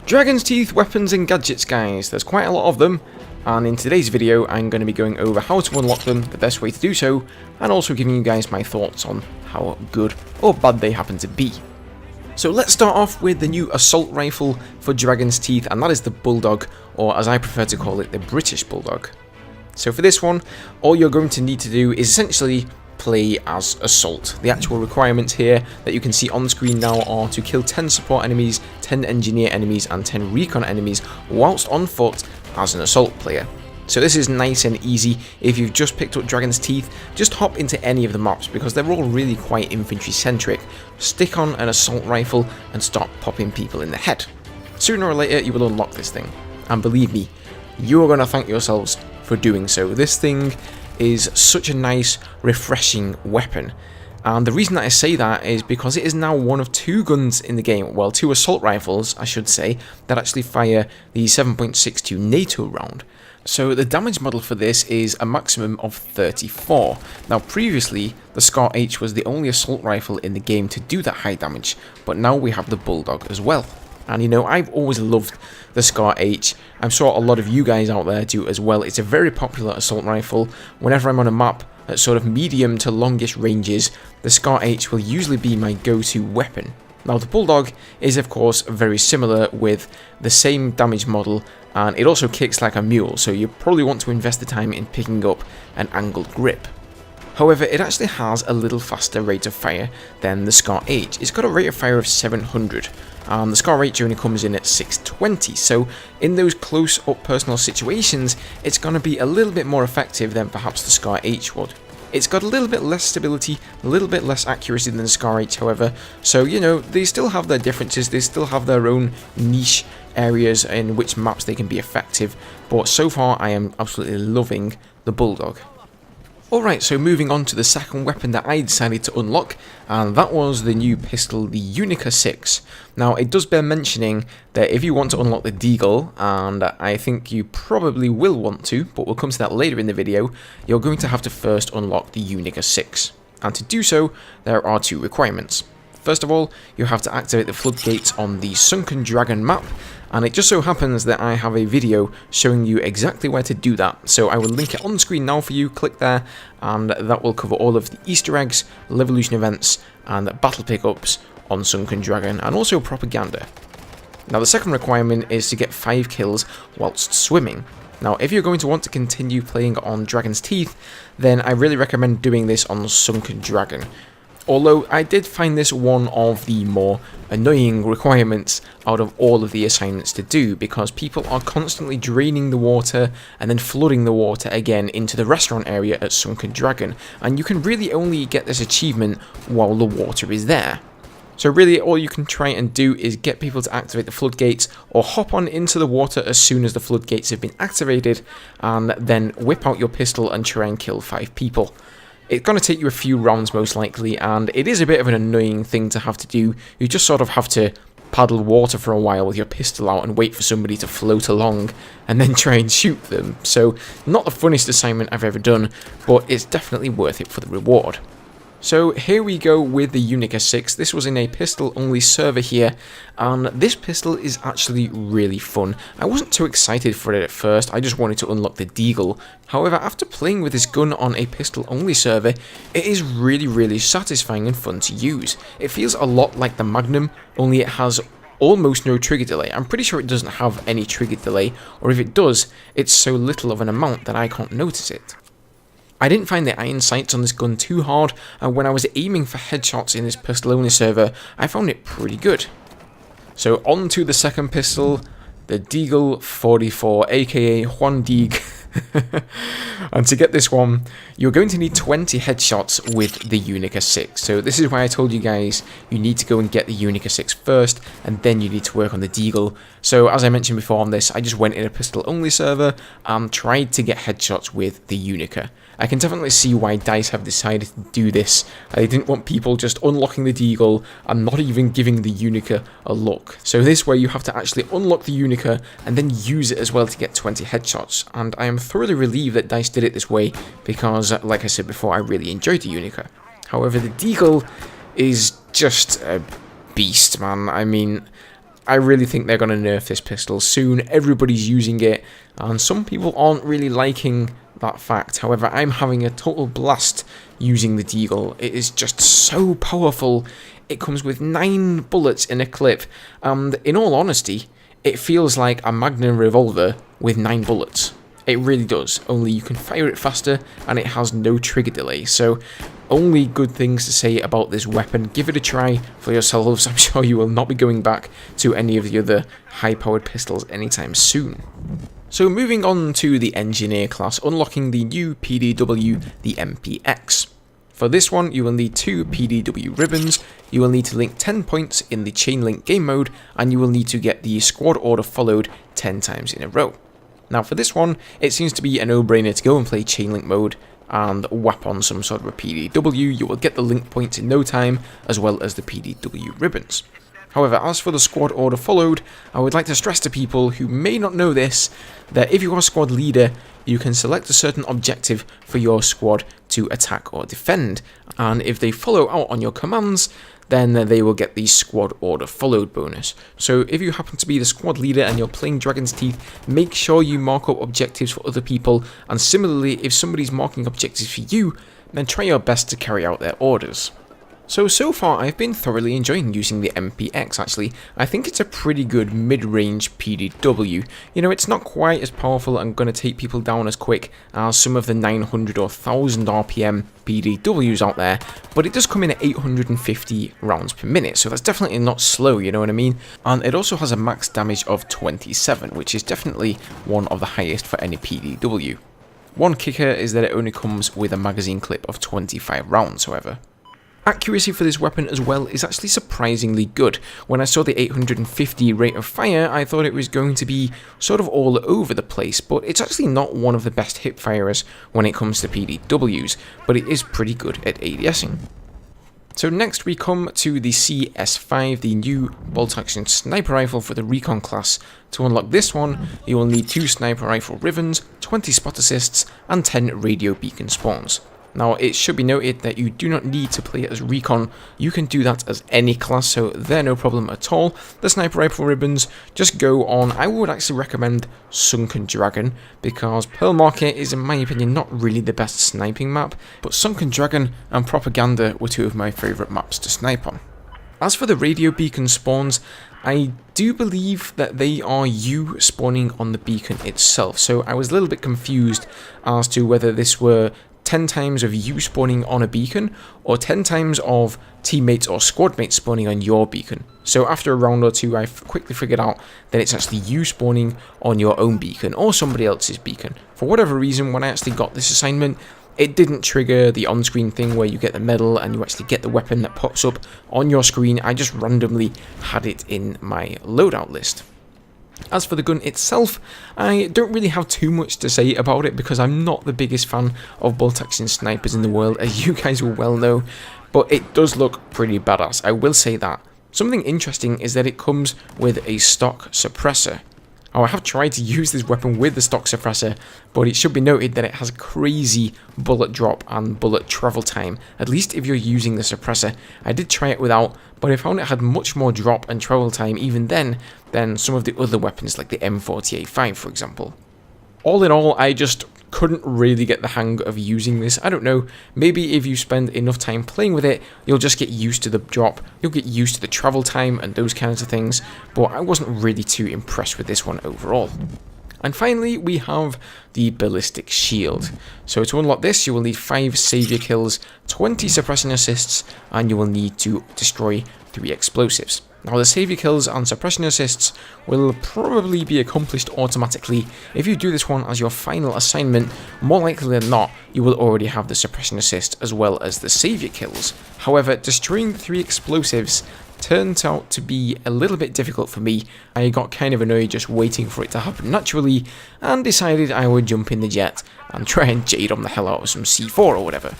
Dragon's Teeth weapons and gadgets, guys. There's quite a lot of them, and in today's video I'm going to be going over how to unlock them, the best way to do so, and also giving you guys my thoughts on how good or bad they happen to be. So let's start off with the new assault rifle for Dragon's Teeth, and that is the Bulldog, or as I prefer to call it, the British Bulldog. So for this one, all you're going to need to do is essentially play as Assault. The actual requirements here that you can see on screen now are to kill 10 support enemies, 10 engineer enemies, and 10 recon enemies whilst on foot as an Assault player. So this is nice and easy. If you've just picked up Dragon's Teeth, just hop into any of the maps because they're all really quite infantry centric. Stick on an assault rifle and start popping people in the head. Sooner or later you will unlock this thing, and believe me, you are going to thank yourselves for doing so. This thing is such a nice, refreshing weapon. And the reason that I say that is because it is now one of two guns in the game, well, two assault rifles, I should say, that actually fire the 7.62 NATO round. So the damage model for this is a maximum of 34. Now previously, the Scar H was the only assault rifle in the game to do that high damage, but now we have the Bulldog as well. And you know, I've always loved the Scar H. I'm sure a lot of you guys out there do as well. It's a very popular assault rifle. Whenever I'm on a map at sort of medium to longish ranges, the Scar H will usually be my go-to weapon. Now the Bulldog is of course very similar with the same damage model, and it also kicks like a mule, so you probably want to invest the time in picking up an angled grip. However, it actually has a little faster rate of fire than the Scar H. It's got a rate of fire of 700, and the Scar H only comes in at 620, so in those close-up personal situations, it's going to be a little bit more effective than perhaps the Scar H would. It's got a little bit less stability, a little bit less accuracy than the Scar H, however, so you know, they still have their differences, they still have their own niche areas in which maps they can be effective, but so far I am absolutely loving the Bulldog. Alright, so moving on to the second weapon that I decided to unlock, and that was the new pistol, the Unica 6. Now, it does bear mentioning that if you want to unlock the Deagle, and I think you probably will want to, but we'll come to that later in the video, you're going to have to first unlock the Unica 6. And to do so, there are two requirements. First of all, you have to activate the floodgates on the Sunken Dragon map, and it just so happens that I have a video showing you exactly where to do that, so I will link it on screen now for you. Click there, and that will cover all of the Easter eggs, Levolution events, and battle pickups on Sunken Dragon, and also propaganda. Now the second requirement is to get 5 kills whilst swimming. Now if you're going to want to continue playing on Dragon's Teeth, then I really recommend doing this on Sunken Dragon. Although I did find this one of the more annoying requirements out of all of the assignments to do, because people are constantly draining the water and then flooding the water again into the restaurant area at Sunken Dragon, and you can really only get this achievement while the water is there. So really all you can try and do is get people to activate the floodgates or hop on into the water as soon as the floodgates have been activated, and then whip out your pistol and try and kill 5 people. It's going to take you a few rounds most likely, and it is a bit of an annoying thing to have to do. You just sort of have to paddle water for a while with your pistol out and wait for somebody to float along and then try and shoot them. So not the funnest assignment I've ever done, but it's definitely worth it for the reward. So here we go with the Unica 6. This was in a pistol only server here, and this pistol is actually really fun. I wasn't too excited for it at first, I just wanted to unlock the Deagle. However, after playing with this gun on a pistol only server, it is really satisfying and fun to use. It feels a lot like the Magnum, only it has almost no trigger delay. I'm pretty sure it doesn't have any trigger delay, or if it does, it's so little of an amount that I can't notice it. I didn't find the iron sights on this gun too hard, and when I was aiming for headshots in this pistol only server, I found it pretty good. So on to the second pistol, the Deagle 44, aka Juan Deagle. And to get this one, you're going to need 20 headshots with the Unica 6. So this is why I told you guys you need to go and get the Unica 6 first, and then you need to work on the Deagle. So as I mentioned before on this, I just went in a pistol only server and tried to get headshots with the Unica. I can definitely see why DICE have decided to do this. They didn't want people just unlocking the Deagle and not even giving the Unica a look. So this way you have to actually unlock the Unica and then use it as well to get 20 headshots. And I am thoroughly relieved that DICE did it this way because, like I said before, I really enjoyed the Unica. However, the Deagle is just a beast, man. I mean, I really think they're going to nerf this pistol soon. Everybody's using it, and some people aren't really liking that fact. However, I'm having a total blast using the Deagle. It is just so powerful. It comes with 9 bullets in a clip, and in all honesty, it feels like a Magnum revolver with 9 bullets. It really does, only you can fire it faster and it has no trigger delay. So only good things to say about this weapon. Give it a try for yourselves. I'm sure you will not be going back to any of the other high-powered pistols anytime soon. So moving on to the engineer class, unlocking the new PDW, the MPX. For this one, you will need 2 PDW ribbons, you will need to link 10 points in the chain link game mode, and you will need to get the squad order followed 10 times in a row. Now for this one, it seems to be a no-brainer to go and play chain link mode and whap on some sort of a PDW. You will get the link points in no time, as well as the PDW ribbons. However, as for the squad order followed, I would like to stress to people who may not know this, that if you are squad leader, you can select a certain objective for your squad to attack or defend, and if they follow out on your commands, then they will get the squad order followed bonus. So if you happen to be the squad leader and you're playing Dragon's Teeth, make sure you mark up objectives for other people, and similarly, if somebody's marking objectives for you, then try your best to carry out their orders. So far I've been thoroughly enjoying using the MPX actually. I think it's a pretty good mid-range PDW. You know, it's not quite as powerful and going to take people down as quick as some of the 900 or 1000 RPM PDWs out there, but it does come in at 850 rounds per minute, so that's definitely not slow, you know what I mean? And it also has a max damage of 27, which is definitely one of the highest for any PDW. One kicker is that it only comes with a magazine clip of 25 rounds, however. Accuracy for this weapon as well is actually surprisingly good. When I saw the 850 rate of fire, I thought it was going to be sort of all over the place, but it's actually not one of the best hip firers when it comes to PDWs, but it is pretty good at ADSing. So next we come to the CS5, the new bolt-action sniper rifle for the recon class. To unlock this one, you will need 2 sniper rifle ribbons, 20 spot assists, and 10 radio beacon spawns. Now, it should be noted that you do not need to play it as recon, you can do that as any class, so they're no problem at all. The sniper rifle ribbons just go on, I would actually recommend Sunken Dragon, because Pearl Market is, in my opinion, not really the best sniping map, but Sunken Dragon and Propaganda were 2 of my favourite maps to snipe on. As for the radio beacon spawns, I do believe that they are you spawning on the beacon itself, so I was a little bit confused as to whether this were 10 times of you spawning on a beacon, or 10 times of teammates or squad mates spawning on your beacon. So after a round or 2, I quickly figured out that it's actually you spawning on your own beacon, or somebody else's beacon. For whatever reason, when I actually got this assignment, it didn't trigger the on-screen thing where you get the medal and you actually get the weapon that pops up on your screen. I just randomly had it in my loadout list. As for the gun itself, I don't really have too much to say about it because I'm not the biggest fan of bolt-action snipers in the world, as you guys will well know, but it does look pretty badass, I will say that. Something interesting is that it comes with a stock suppressor. Now, I have tried to use this weapon with the stock suppressor, but it should be noted that it has crazy bullet drop and bullet travel time, at least if you're using the suppressor. I did try it without, but I found it had much more drop and travel time even then than some of the other weapons like the M40A5 for example. All in all, I just couldn't really get the hang of using this. I don't know, maybe if you spend enough time playing with it, you'll just get used to the drop, you'll get used to the travel time and those kinds of things, but I wasn't really too impressed with this one overall. And finally, we have the Ballistic Shield. So to unlock this, you will need 5 Saviour kills, 20 suppression assists, and you will need to destroy 3 explosives. Now, the Saviour kills and suppression assists will probably be accomplished automatically. If you do this one as your final assignment, more likely than not, you will already have the suppression assist as well as the Saviour kills. However, destroying the 3 explosives turned out to be a little bit difficult for me. I got kind of annoyed just waiting for it to happen naturally, and decided I would jump in the jet and try and jade on the hell out of some C4 or whatever.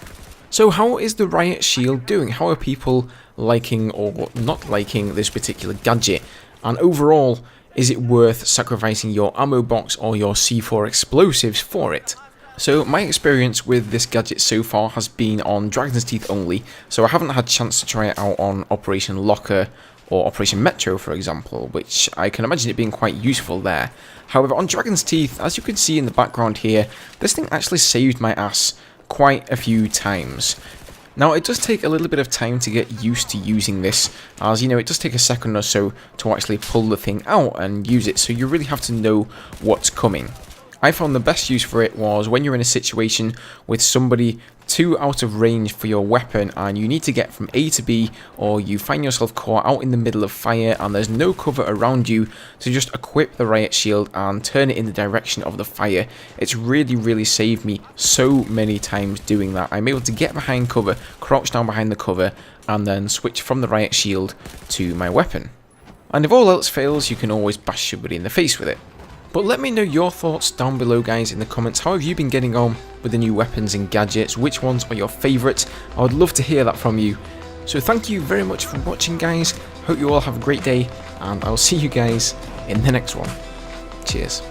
So how is the Riot Shield doing? How are people liking or not liking this particular gadget? And overall, is it worth sacrificing your ammo box or your C4 explosives for it? So my experience with this gadget so far has been on Dragon's Teeth only, so I haven't had a chance to try it out on Operation Locker or Operation Metro, for example, which I can imagine it being quite useful there. However, on Dragon's Teeth, as you can see in the background here, this thing actually saved my ass quite a few times. Now, it does take a little bit of time to get used to using this, as, you know, it does take a second or so to actually pull the thing out and use it, so you really have to know what's coming. I found the best use for it was when you're in a situation with somebody too out of range for your weapon and you need to get from A to B, or you find yourself caught out in the middle of fire and there's no cover around you, to just equip the riot shield and turn it in the direction of the fire. It's really saved me so many times doing that. I'm able to get behind cover, crouch down behind the cover, and then switch from the riot shield to my weapon. And if all else fails, you can always bash somebody in the face with it. But let me know your thoughts down below, guys, in the comments. How have you been getting on with the new weapons and gadgets? Which ones are your favourites? I would love to hear that from you. So thank you very much for watching, guys. Hope you all have a great day, and I'll see you guys in the next one. Cheers.